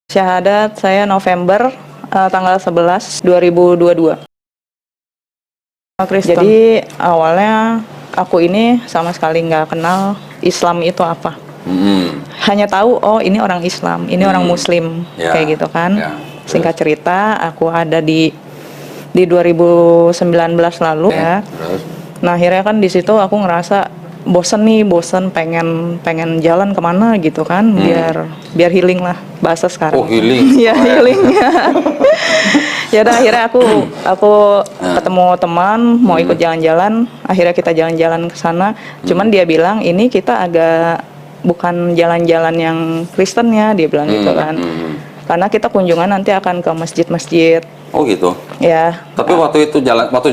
Syahadat saya November tanggal 11 2022. Kristen. Jadi awalnya aku ini sama sekali nggak kenal Islam itu apa. Hanya tahu oh ini orang Islam, ini orang Muslim, kayak gitu kan. Singkat cerita, aku ada di 2019 lalu ya. Nah akhirnya kan di situ aku ngerasa bosen pengen jalan kemana gitu kan, biar healing lah bahasa sekarang. Oh healing. Iya healing. Ya udah akhirnya aku ketemu teman mau ikut jalan-jalan, akhirnya kita jalan-jalan ke sana. Cuman dia bilang ini kita agak bukan jalan-jalan yang Kristen ya, dia bilang gitu kan. Karena kita kunjungan nanti akan ke masjid-masjid. Oh gitu. Ya. Tapi waktu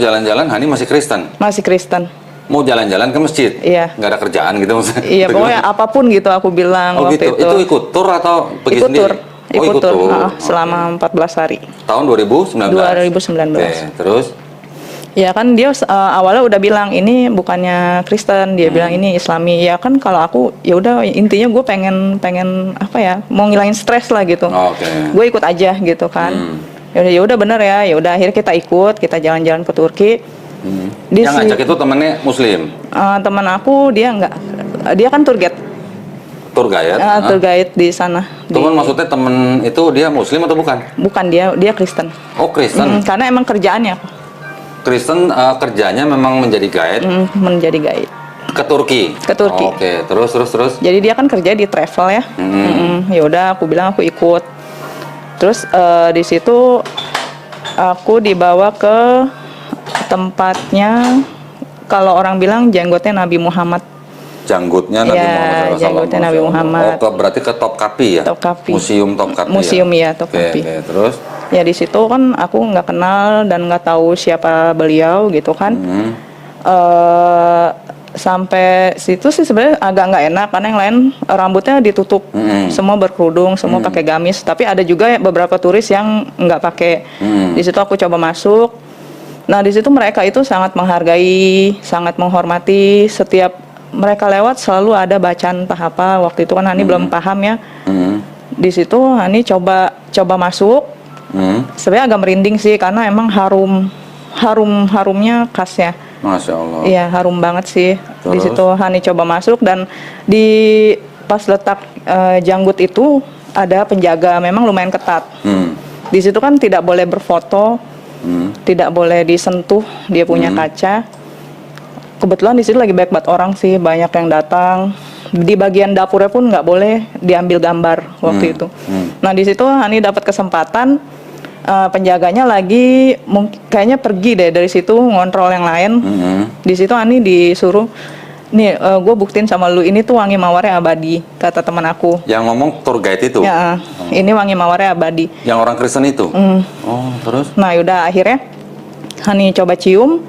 jalan-jalan Hani masih Kristen. Masih Kristen. Mau jalan-jalan ke masjid? Iya. Nggak ada kerjaan gitu maksudnya? Iya, pokoknya apapun gitu aku bilang waktu gitu. Itu ikut tur atau pergi ikut sendiri? Ikut tur. Selama 14 hari. Tahun 2019? 2019. Oke, terus? Ya kan dia awalnya udah bilang ini bukannya Kristen, dia bilang ini Islami. Ya kan kalau aku ya udah intinya gue pengen apa ya, mau ngilangin stres lah gitu. Gue ikut aja gitu kan. Ya udah bener ya. Ya udah akhirnya kita jalan-jalan ke Turki. Yang ngajak itu temennya Muslim? Teman aku dia kan tour guide. Tour guide? Tour guide di sana. Teman maksudnya temen itu dia Muslim atau bukan? Bukan, dia Kristen. Oh Kristen? Karena emang kerjaannya. Kristen kerjanya memang menjadi guide? Menjadi guide. Ke Turki? Ke Turki. Oke, terus? Jadi dia kan kerja di travel ya. Ya udah aku bilang aku ikut. Terus di situ aku dibawa ke tempatnya, kalau orang bilang janggutnya Nabi Muhammad. Janggutnya Nabi Muhammad SAW. Janggutnya Nabi Muhammad. Berarti ke Topkapi ya? Topkapi. Museum Topkapi. Museum ya, Topkapi. Oke, terus? Ya di situ kan aku nggak kenal dan nggak tahu siapa beliau gitu kan. Sampai situ sih sebenarnya agak nggak enak karena yang lain rambutnya ditutup, semua berkerudung, semua pakai gamis. Tapi ada juga beberapa turis yang nggak pakai. Di situ aku coba masuk. Nah di situ mereka itu sangat menghargai, sangat menghormati. Setiap mereka lewat selalu ada bacaan apa. Waktu itu kan Hani belum paham ya. Di situ Hani coba masuk. Sebenarnya agak merinding sih karena emang harumnya khasnya. Masya Allah. Iya harum banget sih. Terus? Di situ Hani coba masuk dan di pas letak janggut itu ada penjaga, memang lumayan ketat. Di situ kan tidak boleh berfoto. Tidak boleh disentuh, dia punya kaca. Kebetulan di situ lagi banyak banget orang sih, banyak yang datang. Di bagian dapurnya pun nggak boleh diambil gambar waktu itu. Nah di situ Hani dapat kesempatan, penjaganya lagi kayaknya pergi deh dari situ ngontrol yang lain. Di situ Hani disuruh, nih gue buktiin sama lu ini tuh wangi mawarnya abadi, kata teman aku. Yang ngomong tour guide itu? Ya, ini wangi mawarnya abadi. Yang orang Kristen itu? Oh terus? Nah yaudah akhirnya Hani coba cium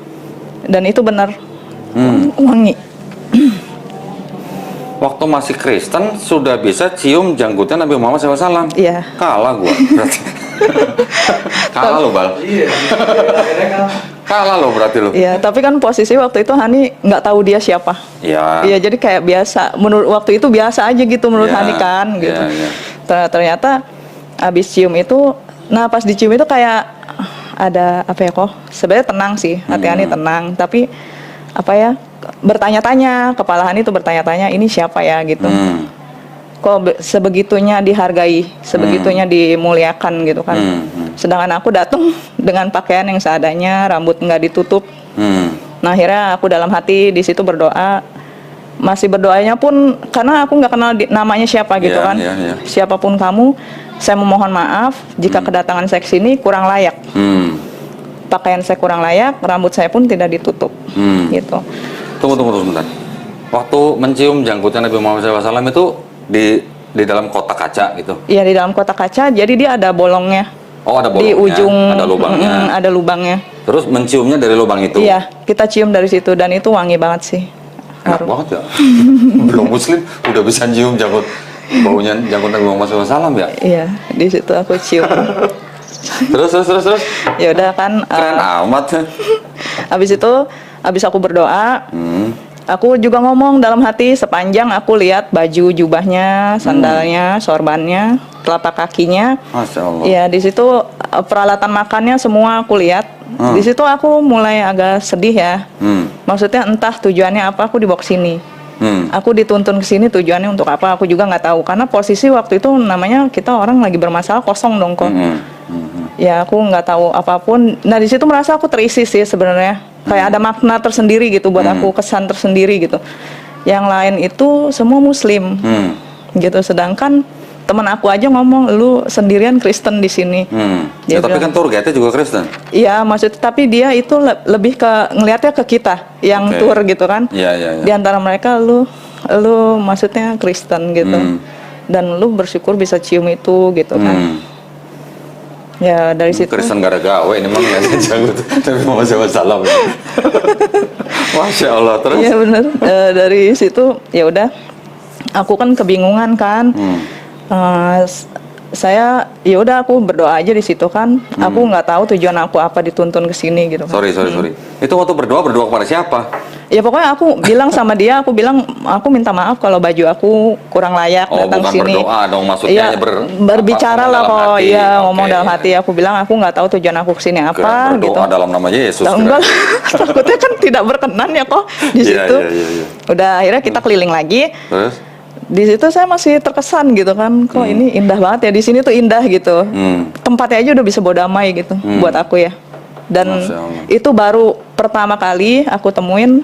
dan itu benar wangi. Waktu masih Kristen sudah bisa cium janggutnya Nabi Muhammad SAW? Iya. Kalah gua berarti. Kalah lo Bal. Kalah lo berarti lo. Iya, tapi kan posisi waktu itu Hani nggak tahu dia siapa. Iya. Iya, jadi kayak biasa. Menurut waktu itu biasa aja gitu menurut Hani kan, gitu. Ternyata abis cium itu, nah pas dicium itu kayak ada apa ya kok? Sebenarnya tenang sih, hati Hani tenang. Tapi apa ya? Bertanya-tanya, kepala Hani itu bertanya-tanya, ini siapa ya gitu. Kok sebegitunya dihargai, sebegitunya dimuliakan gitu kan. Sedangkan aku datang dengan pakaian yang seadanya, rambut nggak ditutup. Nah akhirnya aku dalam hati di situ berdoa, masih berdoanya pun karena aku nggak kenal namanya siapa gitu kan. Siapapun kamu, saya memohon maaf jika kedatangan saya ke sini kurang layak. Pakaian saya kurang layak, rambut saya pun tidak ditutup, gitu. Tunggu sebentar. Waktu mencium janggutnya Nabi Muhammad SAW itu di dalam kotak kaca gitu? Iya di dalam kotak kaca, jadi dia ada bolongnya. Oh ada bolongnya? Di ujung ada lubangnya? Ada lubangnya. Terus menciumnya dari lubang itu? Iya, kita cium dari situ dan itu wangi banget sih. Enak banget ya? Belum Muslim udah bisa cium baunya janggut Nabi Muhammad SAW ya? Iya, di situ aku cium. Terus? Ya udah kan. Keren amat. Habis aku berdoa, aku juga ngomong dalam hati sepanjang aku lihat baju jubahnya, sandalnya, sorbannya, telapak kakinya. Masya Allah. Ya di situ peralatan makannya semua aku lihat. Di situ aku mulai agak sedih ya. Maksudnya entah tujuannya apa aku dibawa ke sini. Aku dituntun ke sini tujuannya untuk apa? Aku juga nggak tahu. Karena posisi waktu itu namanya kita orang lagi bermasalah kosong dong kok. Ya aku nggak tahu apapun. Nah di situ merasa aku terisi sih sebenarnya. Kayak ada makna tersendiri gitu buat aku, kesan tersendiri gitu. Yang lain itu semua Muslim, gitu. Sedangkan teman aku aja ngomong, lu sendirian Kristen di sini. Ya, tapi kan tour guide-nya juga Kristen. Iya, maksudnya tapi dia itu lebih ke ngelihatnya ke kita yang tour gitu kan. Iya. Di antara mereka lu maksudnya Kristen gitu. Dan lu bersyukur bisa cium itu gitu kan. Ya dari situ. Kristen gara gawe ini mah nggak janggut. Tapi mau salam. Masya Allah, terus? Iya benar. Dari situ ya udah, aku kan kebingungan kan. Saya ya udah aku berdoa aja di situ kan. Aku nggak tahu tujuan aku apa dituntun ke sini gitu kan. Sorry. Itu waktu berdoa kepada siapa? Ya pokoknya aku bilang sama dia, aku bilang aku minta maaf kalau baju aku kurang layak datang bukan sini. berdoa dong, maksudnya ya, berbicara lah kok. Iya, ngomong dalam hati. Aku bilang aku nggak tahu tujuan aku kesini apa berdoa gitu. dalam nama Yesus. Enggak, takutnya kan tidak berkenan ya kok di situ. Iya. Udah akhirnya kita keliling lagi. Terus? Di situ saya masih terkesan gitu kan, kok ini indah banget ya, di sini tuh indah gitu. Tempatnya aja udah bisa bawa damai gitu buat aku ya. Dan itu baru pertama kali aku temuin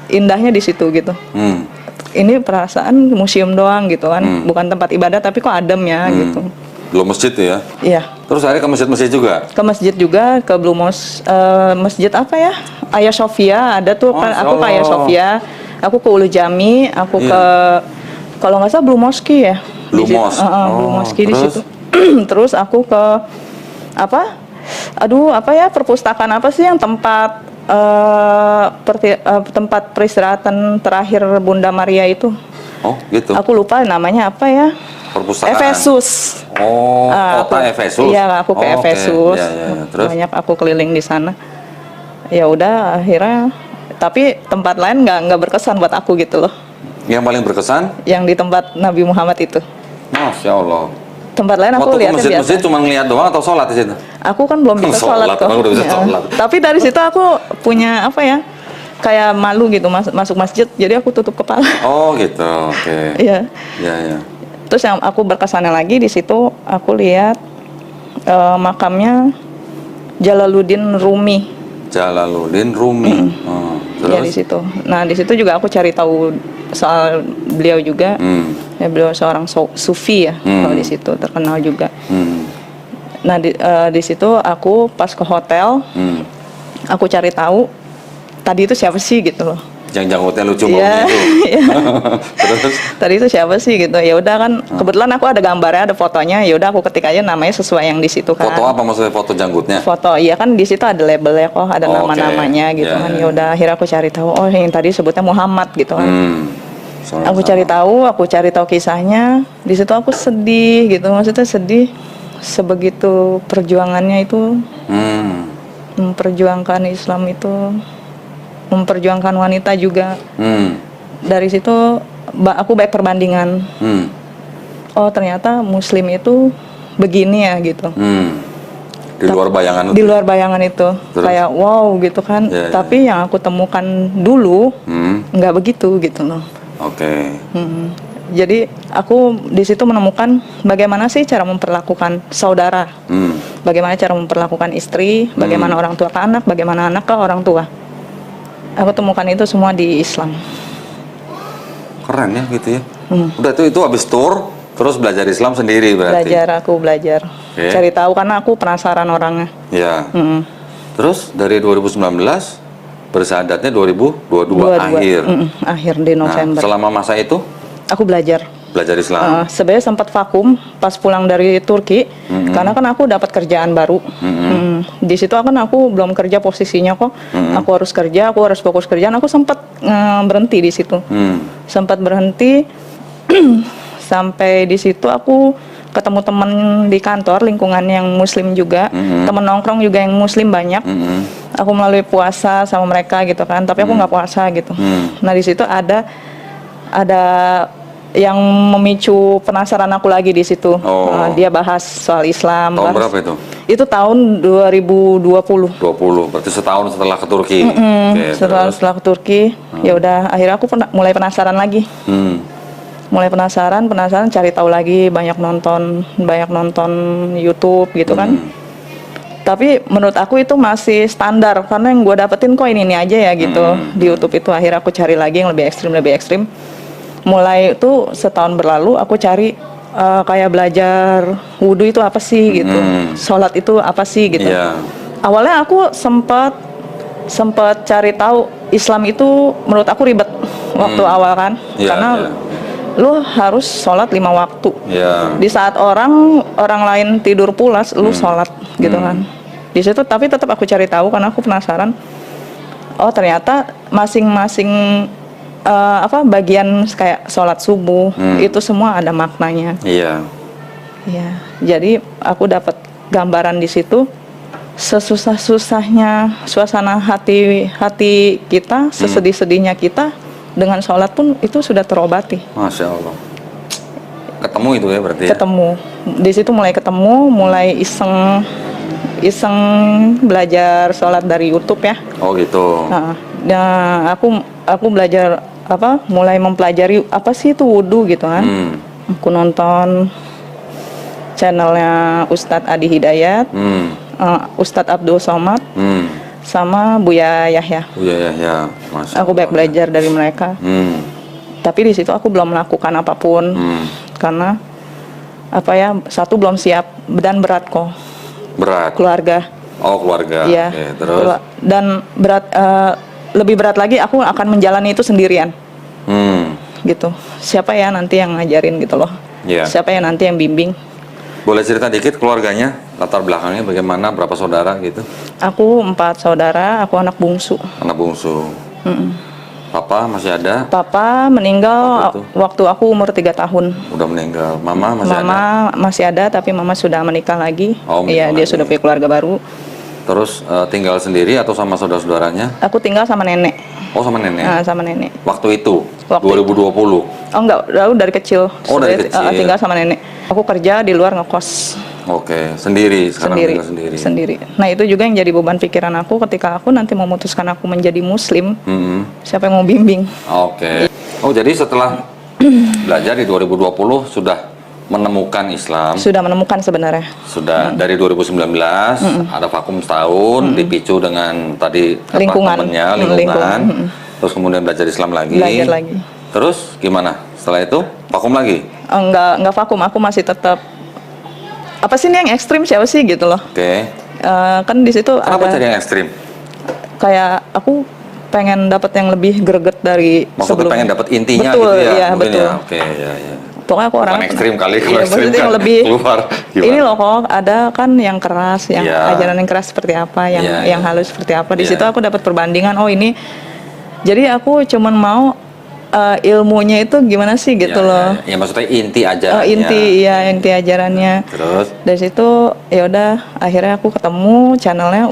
indahnya di situ gitu. Ini perasaan museum doang gitu kan, bukan tempat ibadah tapi kok adem ya gitu. Belum masjid tuh ya? Iya. Terus akhirnya ke masjid juga? Ke masjid juga, ke Blue Mosque, masjid apa ya? Hagia Sophia ada tuh kan, aku ke Hagia Sophia, aku ke Ulu Jami, aku ke kalau nggak salah Blue Mosque ya. Blue Mosque. Blue Mosque di situ. Terus aku ke apa? Aduh, apa ya, perpustakaan apa sih yang tempat tempat peristirahatan terakhir Bunda Maria itu? Oh, gitu. Aku lupa namanya apa ya? Perpustakaan. Efesus. Oh, kota Efesus. Iya, aku ke Efesus. Ya. Terus? Banyak aku keliling di sana. Ya udah akhirnya, tapi tempat lain nggak berkesan buat aku gitu loh. Yang paling berkesan? Yang di tempat Nabi Muhammad itu. Masya Allah. Tempat lain aku lihatnya biasa. Masjid cuma ngeliat doang atau sholat di situ? Aku kan belum bisa sholat kok. Udah bisa sholat. Tapi dari situ aku punya apa ya? Kayak malu gitu masuk masjid. Jadi aku tutup kepala. Oh gitu, oke. Iya. Iya. Terus yang aku berkesannya lagi di situ aku lihat makamnya Jalaluddin Rumi. Jalaluddin Rumi. Terus? Ya di situ. Nah di situ juga aku cari tahu soal beliau juga. Ya beliau seorang sufi ya, kalau di situ terkenal juga. Nah di situ aku pas ke hotel, aku cari tahu tadi itu siapa sih gitu loh. Yang janggutnya lucu banget itu. Terus? Tadi itu siapa sih gitu. Ya udah kan kebetulan aku ada gambarnya, ada fotonya. Ya udah aku ketik aja namanya sesuai yang di situ kan. Foto apa maksudnya, foto janggutnya? Foto, iya kan di situ ada labelnya kok, ada nama-namanya gitu kan. Ya udah akhirnya aku cari tahu, oh yang tadi sebutnya Muhammad gitu kan. Aku cari tahu kisahnya. Di situ aku sedih gitu, maksudnya sedih sebegitu perjuangannya itu, memperjuangkan Islam itu, memperjuangkan wanita juga. Dari situ aku banyak perbandingan. Oh ternyata Muslim itu begini ya gitu. Di luar bayangan. Di luar bayangan itu. Terus? Kayak wow gitu kan. Tapi yang aku temukan dulu nggak begitu gitu loh. Oke. Jadi aku di situ menemukan bagaimana sih cara memperlakukan saudara, bagaimana cara memperlakukan istri, bagaimana orang tua ke anak, bagaimana anak ke orang tua. Aku temukan itu semua di Islam. Keren ya gitu ya. Udah itu habis tour, terus belajar Islam sendiri berarti. Aku belajar. Cari tahu karena aku penasaran orangnya. Ya. Terus dari 2019 bersahadatnya 2022 akhir. Akhir di November. Nah, selama masa itu aku belajar Islam. Sebenarnya sempat vakum pas pulang dari Turki, karena kan aku dapat kerjaan baru. Di situ kan aku belum kerja posisinya kok. Aku harus kerja, aku harus fokus kerjaan. Aku sempat berhenti di situ. Sempat berhenti sampai di situ aku ketemu teman di kantor, lingkungan yang Muslim juga, teman nongkrong juga yang Muslim banyak. Aku melalui puasa sama mereka gitu kan, tapi aku nggak puasa gitu. Nah di situ ada yang memicu penasaran aku lagi di situ. Oh. Dia bahas soal Islam. Tahun bahas- berapa itu? Itu tahun 2020. 20, berarti setahun setelah ke Turki. Oke, Setelah terus? setelah ke Turki, ya udah akhirnya aku mulai penasaran lagi. Mulai penasaran cari tahu lagi, banyak nonton YouTube gitu kan. Tapi menurut aku itu masih standar karena yang gue dapetin kok ini aja ya gitu. Di YouTube itu akhirnya aku cari lagi yang lebih ekstrim. Mulai itu setahun berlalu aku cari kayak belajar wudhu itu apa sih gitu, sholat itu apa sih gitu. Iya. Awalnya aku sempat cari tahu Islam itu menurut aku ribet waktu awal kan, Iya, karena iya. lu harus sholat 5 waktu. Iya. Di saat orang lain tidur pulas, lu sholat gitu kan. Di situ tapi tetap aku cari tahu karena aku penasaran. Oh ternyata masing-masing bagian kayak sholat subuh itu semua ada maknanya. Iya. Ya, jadi aku dapat gambaran di situ. Sesusah-susahnya suasana hati kita, sesedih-sedihnya kita, dengan sholat pun itu sudah terobati. Masya Allah. Ketemu itu ya berarti ya? Ketemu di situ, mulai iseng belajar sholat dari YouTube ya. Oh gitu. Nah, aku belajar mulai mempelajari apa sih itu wudhu gitu kan. Aku nonton channelnya Ustadz Adi Hidayat, Ustadz Abdul Somad, sama Buya Yahya. Buya Yahya, Masya Aku banyak Allah. belajar dari mereka. Tapi di situ aku belum melakukan apapun karena satu belum siap dan berat kok. Berat. Keluarga. Oh keluarga. Iya. Oke, terus? Dan berat, lebih berat lagi aku akan menjalani itu sendirian. Gitu. Siapa ya nanti yang ngajarin gitu loh. Iya. Siapa ya nanti yang bimbing. Boleh cerita dikit keluarganya, latar belakangnya bagaimana, berapa saudara gitu? Aku 4 saudara, aku anak bungsu. Anak bungsu. Papa masih ada? Papa meninggal Waktu itu? waktu aku umur 3 tahun. Udah meninggal. Mama masih ada? Mama masih ada, tapi mama sudah menikah lagi. Oh, menikah Iya, dia lagi. sudah punya keluarga baru. Terus tinggal sendiri atau sama saudara-saudaranya? Aku tinggal sama nenek. Oh sama nenek? Sama nenek. Waktu itu? Waktu 2020? Oh enggak, dari kecil. Oh, dari Sudah, kecil. tinggal sama nenek. Aku kerja di luar ngekos. Oke, sendiri sekarang tinggal Sendiri. Nah itu juga yang jadi beban pikiran aku ketika aku nanti memutuskan aku menjadi muslim. Siapa yang mau bimbing? Oke. Oh jadi setelah belajar di 2020 sudah menemukan Islam? Sudah menemukan sebenarnya. Sudah dari 2019 ada vakum setahun dipicu dengan tadi Lingkungan. temennya, Lingkungan. lingkungan. Terus kemudian belajar Islam lagi. Belajar lagi. Terus gimana? Setelah itu vakum lagi? Enggak vakum, aku masih tetap apa sih ini yang ekstrim siapa sih gitu loh. Oke. Kan di situ Kenapa ada cari yang ekstrim? kayak aku pengen dapat yang lebih greget dari Maksudnya sebelumnya. pengen dapat intinya Betul, gitu ya? iya, Mungkin betul. ya? Oke, ya. Pokoknya aku orang Bukan ekstrim kali, kalau iya, ekstrim maksudnya yang kan lebih keluar. Gimana? ini loh kok ada kan yang keras, yang Iya. ajaran yang keras seperti apa, yang Iya. halus seperti apa. Di Iya. situ aku dapat perbandingan. Oh ini, jadi aku cuman mau ilmunya itu gimana sih gitu loh. Ya, maksudnya inti aja. Inti ajarannya. Terus? Dari situ ya udah akhirnya aku ketemu channelnya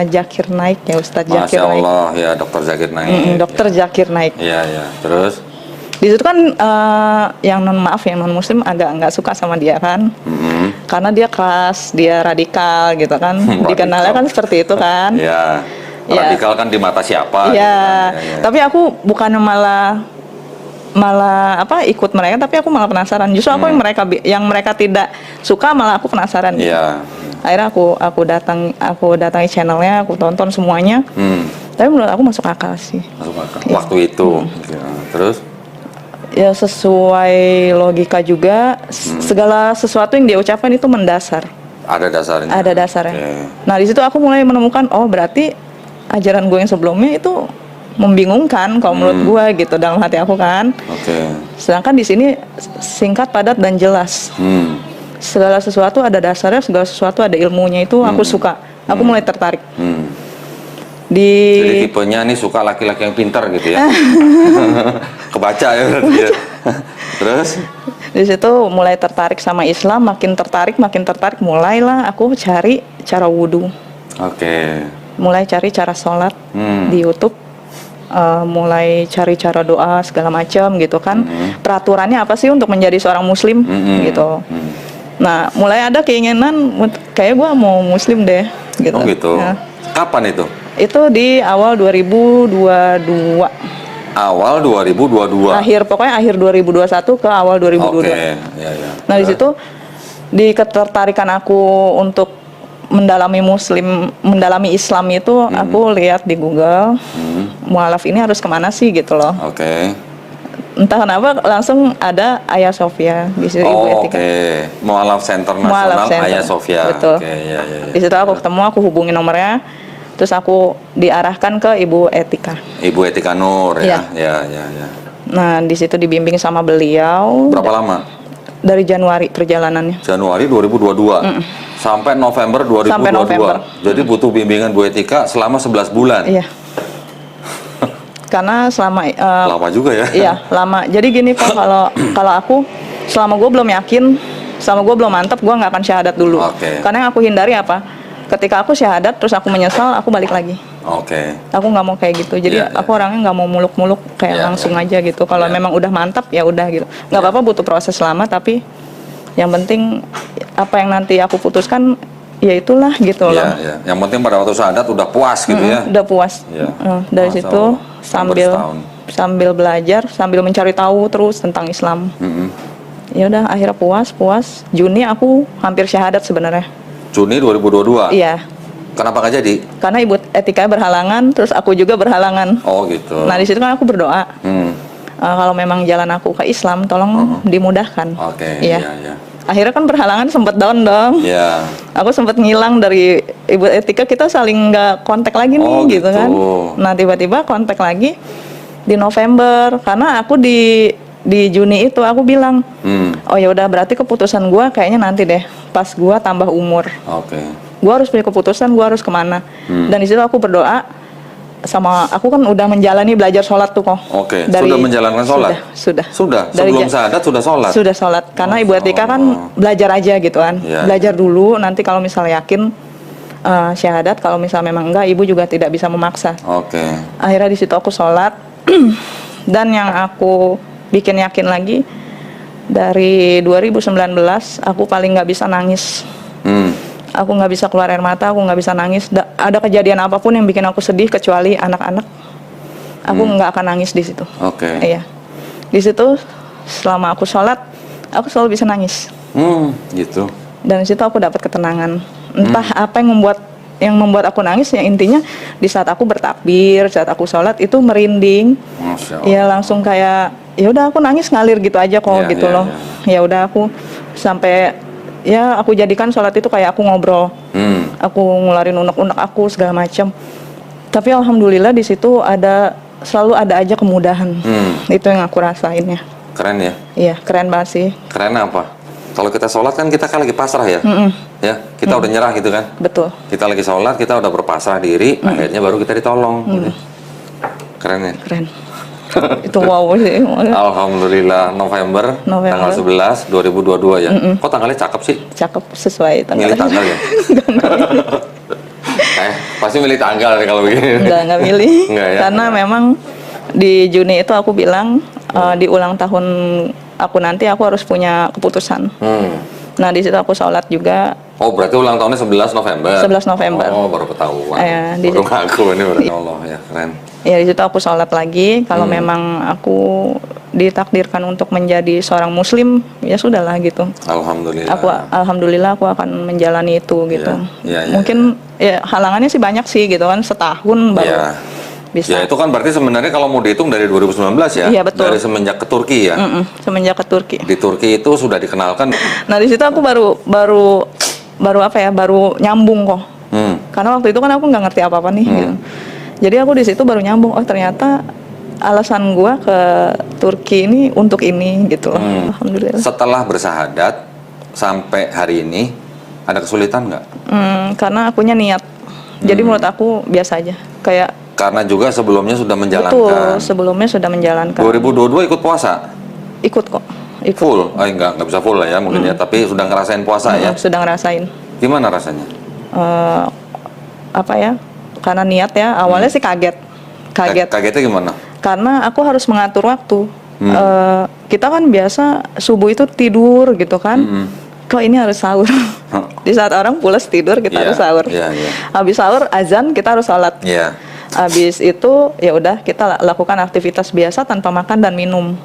Zakir Naik ya, Ustadz Zakir Masya Naik. Allah, ya Dokter Zakir Naik. Dokter Zakir Naik. Iya. Terus? Di situ kan yang non muslim agak nggak suka sama dia kan, karena dia keras, dia radikal gitu kan. Dikenalnya kan seperti itu kan. Ya. Radikal kan di mata siapa? Iya. gitu kan. Ya. Tapi aku bukan malah ikut mereka, tapi aku malah penasaran. Justru aku yang mereka tidak suka malah aku penasaran. Iya. Akhirnya aku datangi channelnya, aku tonton semuanya. Tapi menurut aku masuk akal sih. Masuk akal. Iya. Waktu itu. Ya. Terus? Ya sesuai logika juga, segala sesuatu yang dia ucapkan itu mendasar. Ada dasarnya. Ada dasarnya. Oke. Nah di situ aku mulai menemukan, oh berarti ajaran gue yang sebelumnya itu membingungkan kalau menurut gue gitu dalam hati aku kan. Oke. Sedangkan di sini singkat, padat dan jelas. Segala sesuatu ada dasarnya, segala sesuatu ada ilmunya, itu aku suka. Aku mulai tertarik. Jadi tipenya nih suka laki-laki yang pintar gitu ya. Kebaca ya berarti ya. Terus? Di situ mulai tertarik sama Islam, makin tertarik, mulailah aku cari cara wudhu. Oke. Mulai cari cara sholat di YouTube. mulai cari cara doa segala macam gitu kan. Peraturannya apa sih untuk menjadi seorang muslim gitu. Nah, mulai ada keinginan kayak gue mau muslim deh gitu. Oh gitu. Ya. Kapan itu? Itu di awal 2022. Awal 2022. Pokoknya akhir 2021 ke awal 2022. Oke, ya. Nah, di situ di ketertarikan aku untuk mendalami Islam itu aku lihat di Google, mualaf ini harus kemana sih gitu loh. Oke. Entah kenapa langsung ada Ayah Sofia di situ, Ibu Etika. Oke. Mualaf Center Mualaf Nasional Center. Ayah Sofia. Betul. Oke, ya. Di situ aku ketemu, aku hubungi nomornya, terus aku diarahkan ke Ibu Etika. Ibu Etika Nur ya. Iya. Ya. Nah, di situ dibimbing sama beliau. Berapa lama? Dari Januari perjalanannya. Januari 2022 sampai November 2022. Sampai November. Jadi butuh bimbingan Bu Etika selama 11 bulan. Iya. Karena selama Lama juga ya. iya, lama. Jadi gini Pak, kalau aku selama gue belum yakin, selama gue belum mantap, gue nggak akan syahadat dulu. Oke. Karena yang aku hindari apa? Ketika aku syahadat terus aku menyesal, aku balik lagi. Oke. Aku nggak mau kayak gitu. Jadi Iya, aku orangnya nggak mau muluk-muluk kayak Iya, langsung iya. aja gitu. Kalau Iya. memang udah mantap ya udah gitu. Nggak apa-apa butuh proses lama, tapi yang penting apa yang nanti aku putuskan ya itulah gitu loh. Iya. Yang penting pada waktu syahadat udah puas gitu ya. Udah puas. Iya. Dari Masya situ Allah. Hampir setahun. sambil belajar, sambil mencari tahu terus tentang Islam. Ya udah akhirnya puas. Juni aku hampir syahadat sebenarnya. Juni 2022. Iya. Kenapa nggak jadi? Karena Ibu Etika berhalangan, terus aku juga berhalangan. Oh gitu. Nah di situ kan aku berdoa. Hmm. Kalau memang jalan aku ke Islam, tolong dimudahkan. Oke. Iya. Iya. Akhirnya kan berhalangan sempet down dong. Iya. Aku sempat ngilang dari Ibu Etika, kita saling nggak kontak lagi nih Oh, gitu gitu. kan. Nah tiba-tiba kontak lagi di November, karena aku di Juni itu aku bilang, oh ya udah berarti keputusan gua kayaknya nanti deh pas gua tambah umur. Oke. Gua harus punya keputusan, gua harus kemana. Dan di situ aku berdoa sama, aku kan udah menjalani belajar sholat tuh kok. Oke. Sudah menjalankan sholat? Sudah. Sudah. Dari Sebelum syahadat sudah sholat. Sudah sholat, karena Ibu Etika kan belajar aja gitu kan. Iya, Belajar dulu, nanti kalau misal yakin syahadat, kalau misal memang enggak, ibu juga tidak bisa memaksa. Oke. Akhirnya di situ aku sholat, dan yang aku bikin yakin lagi, dari 2019 aku paling nggak bisa nangis. Aku nggak bisa keluar air mata, aku nggak bisa nangis. Ada kejadian apapun yang bikin aku sedih kecuali anak-anak, aku nggak akan nangis di situ. Oke. Iya, di situ selama aku sholat, aku selalu bisa nangis. Gitu. Dan di situ aku dapat ketenangan. Entah apa yang membuat aku nangis, yang intinya di saat aku bertakbir, saat aku sholat itu merinding. Masya Allah. Ya langsung kayak ya udah aku nangis ngalir gitu aja kok Iya, gitu iya, loh. Ya udah aku sampai ya aku jadikan sholat itu kayak aku ngobrol. Aku ngularin unek-unek aku segala macam. Tapi alhamdulillah di situ selalu ada aja kemudahan. Itu yang aku rasain ya. Keren ya. Iya, keren banget sih. Keren apa? Kalau kita sholat kan kita kan lagi pasrah ya. Ya, kita udah nyerah gitu kan. Betul. Kita lagi sholat, kita udah berpasrah diri, akhirnya baru kita ditolong. Gitu. Keren ya. Keren. Itu wow sih. Alhamdulillah November, tanggal 11 2022 ya. Kok tanggalnya cakep sih? Cakep, sesuai tanggal. Milih tanggal ya? Pasti milih tanggal deh kalau begini. Enggak milih. Enggak ya? Karena memang di Juni itu aku bilang di ulang tahun aku nanti aku harus punya keputusan. Nah di situ aku sholat juga. Oh berarti ulang tahunnya 11 November? 11 November. Oh baru ketahuan. Di baru situ. ngaku ini berarti. Allah ya keren. Ya di situ aku sholat lagi. Kalau memang aku ditakdirkan untuk menjadi seorang muslim, ya sudahlah gitu. Alhamdulillah. Alhamdulillah aku akan menjalani itu gitu. Iya, Mungkin ya halangannya sih banyak sih gitu kan, setahun baru bisa. Ya itu kan berarti sebenarnya kalau mau dihitung dari 2019 ya. Iya, betul. Dari semenjak ke Turki ya. Semenjak ke Turki. Di Turki itu sudah dikenalkan. Nah di situ aku baru apa ya, baru nyambung kok. Karena waktu itu kan aku nggak ngerti apa-apa nih gitu. Jadi aku di situ baru nyambung, oh ternyata alasan gua ke Turki ini untuk ini gitu loh. Alhamdulillah. Setelah bersahadat sampai hari ini ada kesulitan nggak? Karena akunya niat. Jadi menurut aku biasa aja. Kayak karena juga sebelumnya sudah menjalankan. betul, sebelumnya sudah menjalankan. 2022 ikut puasa? Ikut kok. Ikut. Full? Enggak bisa full lah ya mungkin ya, tapi sudah ngerasain puasa ya? Sudah ngerasain. Gimana rasanya? Apa ya? Karena niat ya, awalnya sih kaget. Kaget. Kagetnya gimana? Karena aku harus mengatur waktu. Kita kan biasa subuh itu tidur gitu kan. Kok ini harus sahur? Di saat orang pulas tidur kita harus sahur. Habis sahur azan kita harus sholat. Habis itu ya udah kita lakukan aktivitas biasa tanpa makan dan minum.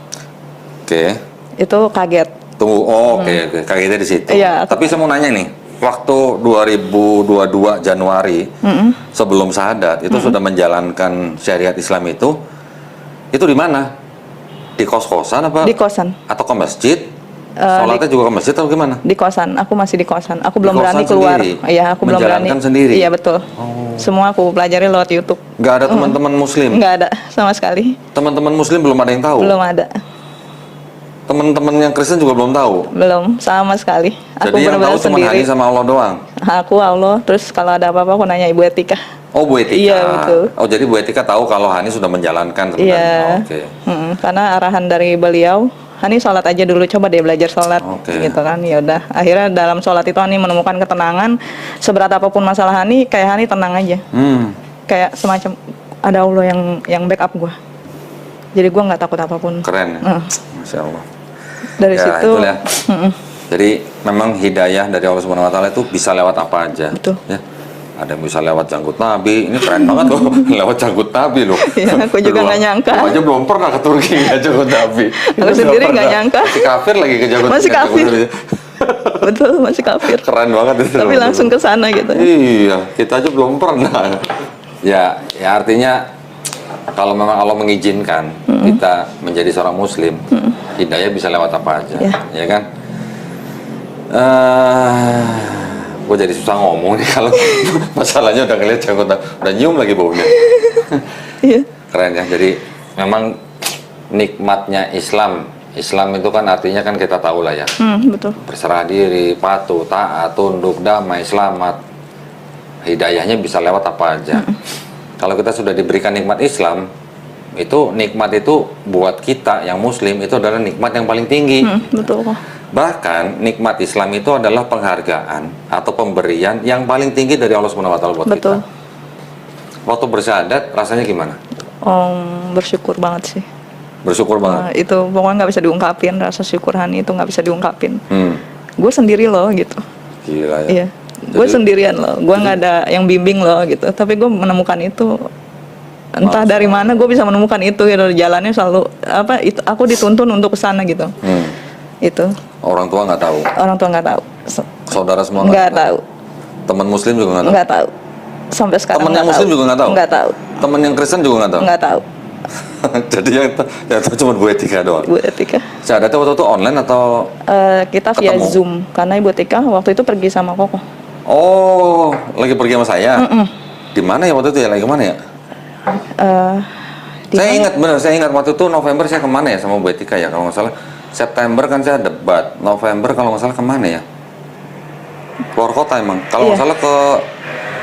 Itu kaget. Tunggu, oke. Kagetnya di situ. Tapi saya mau nanya nih, waktu 2022 Januari sebelum syahadat itu sudah menjalankan syariat Islam itu di mana? Di kos-kosan apa? Di kosan. Atau ke masjid? Sholatnya juga ke masjid atau gimana? Di kosan, aku masih di kosan. Aku belum Di berani kosan keluar. sendiri? Iya, aku belum berani. Menjalankan sendiri? Iya, betul. Semua aku pelajari lewat YouTube. Nggak ada teman-teman muslim? Nggak ada, sama sekali. Teman-teman muslim belum ada yang tahu? Belum ada. Teman-teman yang Kristen juga belum tahu? Belum, sama sekali. Aku Jadi yang tahu benar-benar cuma sendiri. Hani sama Allah doang? Aku, Allah, terus kalau ada apa-apa aku nanya Ibu Etika. Oh, Bu Etika. Iya, betul. Oh, jadi Bu Etika tahu kalau Hani sudah menjalankan sebenarnya? Iya. Oke. Karena arahan dari beliau, Hani sholat aja dulu, coba deh belajar sholat, gitu kan. Ya udah, akhirnya dalam sholat itu Hani menemukan ketenangan. Seberat apapun masalah Hani, kayak Hani tenang aja. Kayak semacam ada Allah yang backup gua. Jadi gua nggak takut apapun. Keren ya? Masya Allah. Dari ya, situ. Itulah. Jadi memang hidayah dari Allah Subhanahu Wa Taala itu bisa lewat apa aja. Betul. Ya. Ada yang bisa lewat janggut Nabi, ini keren banget loh, lewat janggut Nabi loh. Iya, aku juga nggak nyangka. Aku aja belum pernah ke Turki nggak janggut Nabi. Aku sendiri nggak nyangka. Masih kafir lagi ke janggut. Masih kafir. Betul, masih kafir. Keren banget itu. Tapi langsung ke sana gitu. Iya, kita aja belum pernah. Ya artinya kalau memang Allah mengizinkan kita menjadi seorang Muslim, hidayah bisa lewat apa aja, ya kan? Gue jadi susah ngomong nih kalau masalahnya udah ngeliat janggut, udah nyium lagi baunya. Iya. Keren ya. Jadi memang nikmatnya Islam itu kan artinya kan kita tahu lah ya. Betul. Berserah diri, patuh, taat, tunduk, damai, selamat. Hidayahnya bisa lewat apa aja. Kalau kita sudah diberikan nikmat Islam, itu nikmat itu buat kita yang Muslim itu adalah nikmat yang paling tinggi. Betul kok. Bahkan nikmat Islam itu adalah penghargaan atau pemberian yang paling tinggi dari Allah Subhanahu Wa Taala buat kita. Waktu bersyahadat rasanya gimana? Bersyukur banget sih. Bersyukur banget. Itu pokoknya nggak bisa diungkapin, rasa syukur Hani itu nggak bisa diungkapin. Gue sendiri loh gitu. Gila ya. Iya. Gue sendirian loh. Gue nggak ada yang bimbing loh gitu. Tapi gue menemukan itu. Entah dari mana gue bisa menemukan itu gitu. Jalannya selalu apa? Itu aku dituntun untuk kesana gitu. Itu. Orang tua nggak tahu. Orang tua nggak tahu. Saudara semua nggak tahu. Teman Muslim juga nggak tahu. Nggak tahu. Sampai sekarang. Teman yang Muslim juga nggak tahu. Nggak tahu. Teman yang Kristen juga nggak tahu. Nggak tahu. Jadi yang tahu cuma Bu Etika doang. Bu Etika. Syahadatnya waktu itu online atau? Kita via ketemu? Zoom karena Ibu Etika waktu itu pergi sama Koko. Oh, lagi pergi sama saya. Di mana ya waktu itu ya? Lagi kemana ya? Saya ingat waktu itu November saya kemana ya sama Bu Etika ya kalau nggak salah. September kan saya debat, November kalau nggak salah kemana ya? Keluar kota emang. Kalau nggak salah ke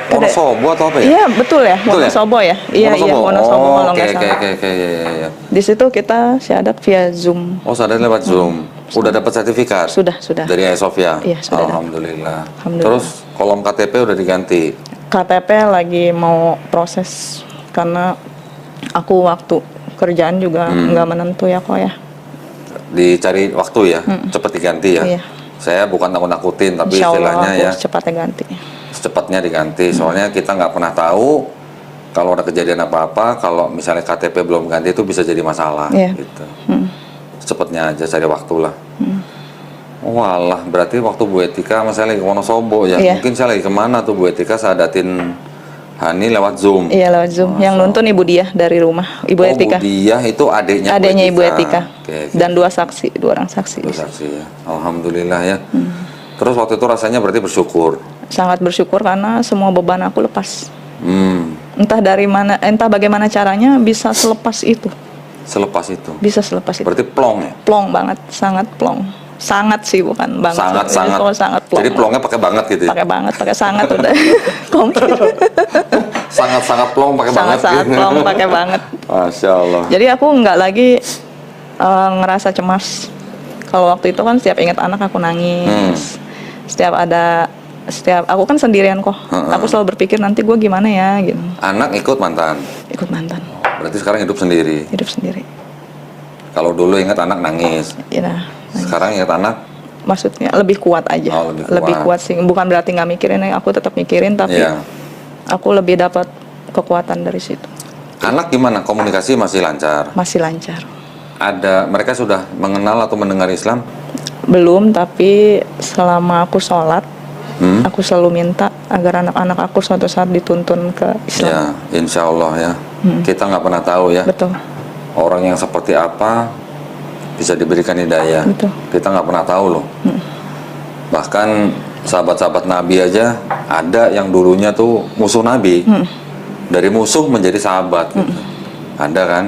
Wonosobo atau apa ya? Iya betul ya, Wonosobo ya. Iya Wonosobo kalau nggak salah. Oke. Di situ kita syahadat via Zoom. Oh, syahadat lewat Zoom. Udah dapat sertifikat? Sudah. Dari Hagia Sophia? Iya, sudah. Alhamdulillah. Terus kolom KTP udah diganti? KTP lagi mau proses karena aku waktu kerjaan juga nggak menentu ya kok ya. Dicari waktu ya, cepet diganti ya. Iya. Saya bukan nakut-nakutin, tapi Insya Allah istilahnya ya secepatnya diganti. Soalnya kita nggak pernah tahu kalau ada kejadian apa-apa, kalau misalnya KTP belum ganti itu bisa jadi masalah. Gitu. Secepatnya aja cari waktu lah. Walah, berarti waktu Bu Etika saya lagi ke Wonosobo ya. Mungkin saya lagi kemana tuh Bu Etika sadatin Hani lewat Zoom. Iya, lewat Zoom. Yang nonton Ibu Diah dari rumah. Ibu Etika. Bu Diah itu adiknya Ibu Etika. Oke. Dan dua orang saksi. Dua saksi ya. Alhamdulillah ya. Terus waktu itu rasanya berarti bersyukur. Sangat bersyukur karena semua beban aku lepas. Entah bagaimana caranya bisa selepas itu. Selepas itu. Bisa selepas itu. Berarti plong ya? Plong banget, sangat plong. Sangat sih bukan banget. Sangat plong. Jadi plongnya pakai banget gitu ya? Pakai sangat udah. Sangat plong pakai banget. Sangat plong pakai banget. Masya Allah. Jadi aku nggak lagi ngerasa cemas. Kalau waktu itu kan setiap ingat anak aku nangis. Setiap aku kan sendirian kok. Aku selalu berpikir nanti gue gimana ya gitu. Anak ikut mantan? Ikut mantan. Berarti sekarang hidup sendiri. Hidup sendiri. Kalau dulu ingat anak nangis. Iya. Sekarang ingat anak? Maksudnya lebih kuat aja. Oh, lebih kuat sih. Bukan berarti nggak mikirin, aku tetap mikirin, tapi aku lebih dapat kekuatan dari situ. Anak gimana? Komunikasi masih lancar? Masih lancar. Mereka sudah mengenal atau mendengar Islam? Belum, tapi selama aku sholat, aku selalu minta agar anak-anak aku suatu saat dituntun ke Islam. Ya, insya Allah ya. Kita nggak pernah tahu ya. Betul. Orang yang seperti apa bisa diberikan hidayah. Betul. Kita nggak pernah tahu loh. Bahkan sahabat-sahabat Nabi aja ada yang dulunya tuh musuh Nabi. Dari musuh menjadi sahabat. Gitu. Ada kan?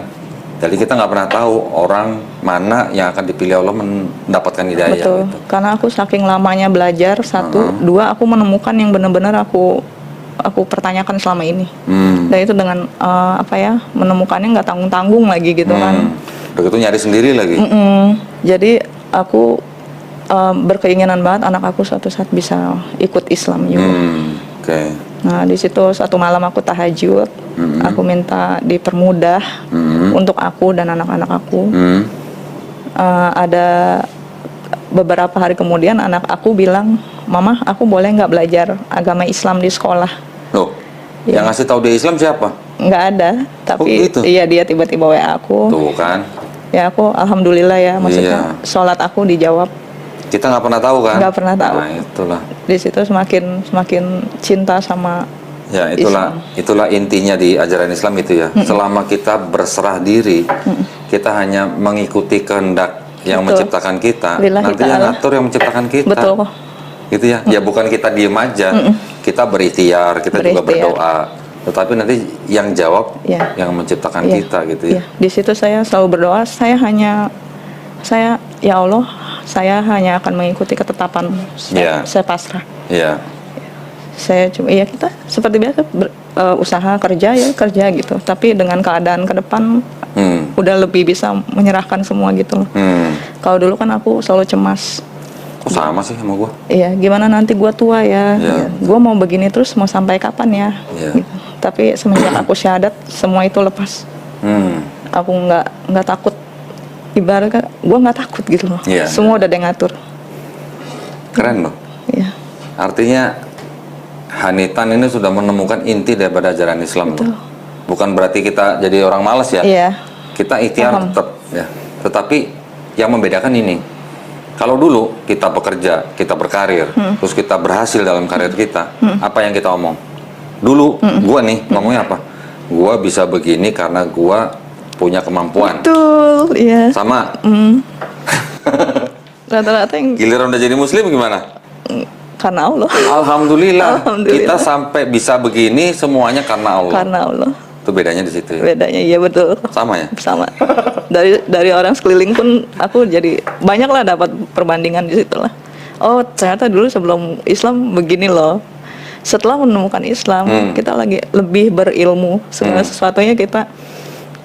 Jadi kita nggak pernah tahu orang mana yang akan dipilih Allah mendapatkan hidayah. Betul. Gitu. Karena aku saking lamanya belajar, satu, dua, aku menemukan yang benar-benar aku pertanyakan selama ini. Dan itu dengan menemukannya nggak tanggung-tanggung lagi gitu kan. Begitu nyari sendiri lagi. Jadi aku berkeinginan banget anak aku suatu saat bisa ikut Islam juga. Okay. Nah di situ satu malam aku tahajud, aku minta dipermudah untuk aku dan anak-anak aku. Ada beberapa hari kemudian anak aku bilang, Mama, aku boleh nggak belajar agama Islam di sekolah? Loh, yang ngasih tahu dia Islam siapa? Nggak ada, tapi gitu? Iya, dia tiba-tiba WA aku. Tuh kan? Ya aku alhamdulillah ya, maksudnya sholat aku dijawab. Kita nggak pernah tahu kan? Nggak pernah tahu. Nah itulah. Di situ semakin cinta sama. Ya itulah intinya di ajaran Islam itu ya. Selama kita berserah diri, kita hanya mengikuti kehendak yang menciptakan kita. Nanti yang ngatur yang menciptakan kita. Betul. Gitu ya. Ya bukan kita diem aja. Kita berikhtiar, kita juga berdoa. Tetapi nanti yang jawab yang menciptakan kita gitu ya. Di situ saya selalu berdoa. Ya Allah, saya hanya akan mengikuti ketetapan. Saya pasrah. Iya. Saya cuma kita seperti biasa usaha kerja gitu. Tapi dengan keadaan ke depan udah lebih bisa menyerahkan semua gitu. Kalau dulu kan aku selalu cemas. Sama sih sama gue. Iya, gimana nanti gue tua ya? Gue mau begini terus mau sampai kapan ya? Gitu. Tapi semenjak aku syahadat semua itu lepas. Aku nggak takut. Ibaratnya gue nggak takut gitu loh. Semua udah ada yang ngatur. Keren loh. Iya. Artinya Hanitan ini sudah menemukan inti daripada ajaran Islam loh. Bukan berarti kita jadi orang malas ya. Kita ikhtiar tetap ya. Tetapi yang membedakan ini, kalau dulu kita bekerja, kita berkarir, terus kita berhasil dalam karir kita, apa yang kita omong? Dulu gua nih ngomongnya apa? Gua bisa begini karena gua punya kemampuan. Betul, iya. Sama. Rata-rata yang giliran udah jadi muslim gimana? Karena Allah. Alhamdulillah. Kita sampai bisa begini semuanya karena Allah. Karena Allah. Itu bedanya di situ ya. Bedanya iya betul. Sama ya? Sama. Dari orang sekeliling pun aku jadi banyak lah dapat perbandingan di situ lah. Oh, ternyata dulu sebelum Islam begini loh. Setelah menemukan Islam, kita lagi lebih berilmu. Segala sesuatunya kita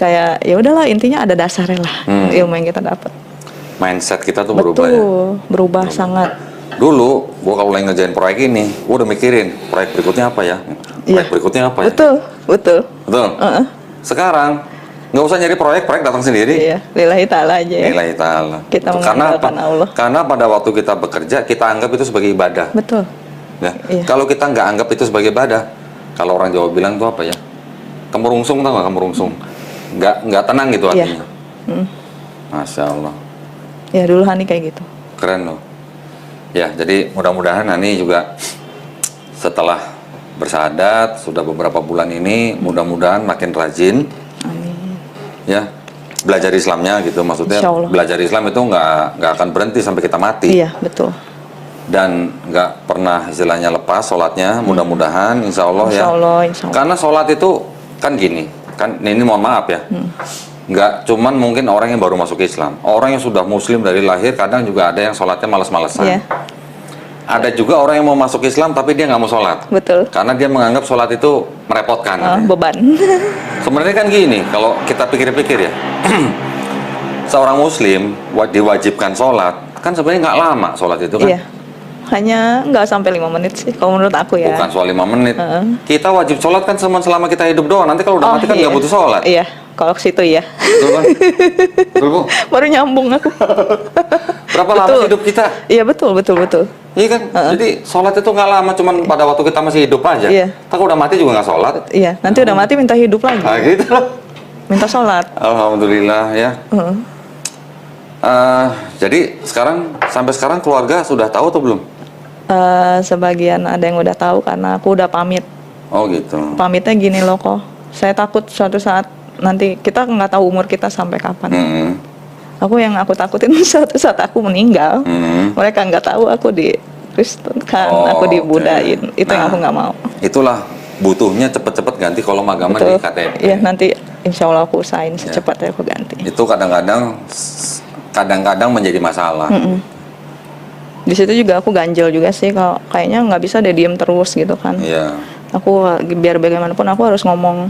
kayak ya udahlah, intinya ada dasarnya lah ilmu yang kita dapat. Mindset kita tuh berubah ya. Berubah sangat. Dulu gua kalau lagi ngerjain proyek ini, gua udah mikirin proyek berikutnya apa ya. Proyek berikutnya apa ya. Betul. Sekarang nggak usah nyari proyek datang sendiri. Iya, lillahi ta'ala aja ya. Lillahi ta'ala. Kita mengandalkan Allah. Karena pada waktu kita bekerja, kita anggap itu sebagai ibadah. Betul. Ya. Kalau kita nggak anggap itu sebagai ibadah, kalau orang Jawa bilang tuh apa ya? Kemerungsung, tau nggak kemerungsung? Nggak tenang gitu artinya. Masya Allah. Ya dulu Hani kayak gitu. Keren loh. Ya, jadi mudah-mudahan Hani juga setelah bersyahadat sudah beberapa bulan ini, mudah-mudahan makin rajin. Amin. Ya, belajar Islamnya gitu, maksudnya belajar Islam itu nggak akan berhenti sampai kita mati. Iya, betul. Dan nggak pernah istilahnya lepas sholatnya, mudah-mudahan insya Allah ya. Insya Allah. Karena sholat itu kan gini, kan ini mohon maaf ya, nggak cuman mungkin orang yang baru masuk Islam, orang yang sudah Muslim dari lahir kadang juga ada yang sholatnya malas-malesan. Ada juga orang yang mau masuk Islam tapi dia nggak mau sholat. Betul. Karena dia menganggap sholat itu merepotkan. Beban. Sebenarnya kan gini, kalau kita pikir-pikir ya, seorang Muslim diwajibkan sholat, kan sebenarnya nggak lama sholat itu kan. Iya. Hanya nggak sampai 5 menit sih, kalau menurut aku ya. Bukan soal 5 menit. Kita wajib sholat kan selama kita hidup doang. Nanti kalau udah mati kan nggak butuh sholat. Iya. kalau ke situ ya. Betul kan? Betul Bu? Baru nyambung aku. Berapa lama Betul. sih hidup kita? Iya betul. Iya kan? Jadi sholat itu nggak lama, cuman pada waktu kita masih hidup aja. Iya. Kita udah mati juga nggak sholat. Iya, nanti udah mati minta hidup lagi. Nah gitu loh. Minta sholat. Alhamdulillah ya. Jadi sampai sekarang keluarga sudah tahu atau belum? Sebagian ada yang udah tahu karena aku udah pamit. Oh gitu. Pamitnya gini loh kok. Saya takut suatu saat nanti kita nggak tahu umur kita sampai kapan. Yang aku takutin suatu saat aku meninggal, mereka nggak tahu aku dikristenkan, aku dibudain. Itu yang aku nggak mau. Itulah butuhnya cepet-cepet ganti kolom agama di KTP. Iya nanti insya Allah aku usahain secepatnya aku ganti. Itu kadang-kadang menjadi masalah. Di situ juga aku ganjel juga sih, kalau kayaknya nggak bisa deh diem terus gitu kan. Iya. Aku biar bagaimanapun aku harus ngomong